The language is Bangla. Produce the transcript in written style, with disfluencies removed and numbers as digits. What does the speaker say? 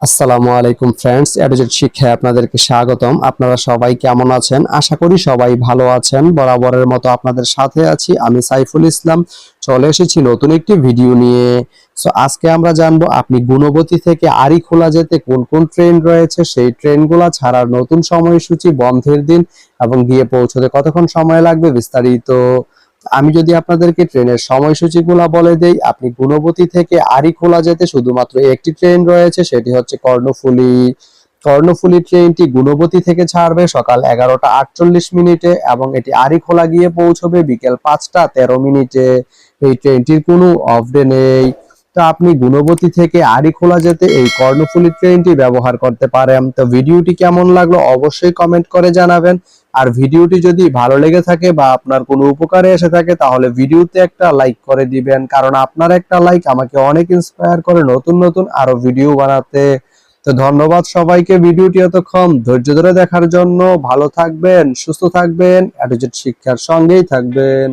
আসসালামু আলাইকুম ফ্রেন্ডস, এডুজেট শিক্ষায় আপনাদেরকে স্বাগতম। আপনারা সবাই কেমন আছেন? আশা করি সবাই ভালো আছেন। বরাবরের মতো আপনাদের সাথে আছি আমি সাইফুল ইসলাম। চলে এসেছি নতুন একটি ভিডিও নিয়ে। আজকে আমরা জানবো আপনি গুণবতী থেকে আরিখোলা যেতে কোন কোন ট্রেন রয়েছে, সেই ট্রেনগুলা ছাড়ার নতুন সময়সূচি, বন্ধের দিন এবং গিয়ে পৌঁছতে কতক্ষণ সময় লাগবে বিস্তারিত। আমি যদি আপনাদেরকে ট্রেনের সময়সূচিগুলো বলে দেই, আপনি গুণবতী থেকে আরিখোলা যেতে শুধুমাত্র একটি ট্রেন রয়েছে, সেটি হচ্ছে কর্ণফুলী। কর্ণফুলী ট্রেনটি গুণবতী থেকে ছাড়বে সকাল 11টা 48 মিনিটে এবং এটি আরিখোলা গিয়ে পৌঁছবে বিকেল 5টা 13 মিনিটে। এই ট্রেনটির কোনো অফ ডে নেই। তো আপনি গুণবতী থেকে আরিখোলা যেতে এই কর্ণফুলী ট্রেনটি ব্যবহার করতে পারেন। তো ভিডিওটি কেমন লাগলো অবশ্যই কমেন্ট করে জানাবেন। আর ভিডিওটি যদি ভালো লেগে থাকে বা আপনার কোনো উপকারে এসে থাকে তাহলে ভিডিওতে একটা লাইক করে দিবেন, কারণ আপনার একটা লাইক আমাকে অনেক ইন্সপায়ার করে নতুন নতুন আরো ভিডিও বানাতে। তো ধন্যবাদ সবাইকে ভিডিওটি এতক্ষণ ধৈর্য ধরে দেখার জন্য। ভালো থাকবেন, সুস্থ থাকবেন, এডুকেট শিক্ষার সঙ্গেই থাকবেন।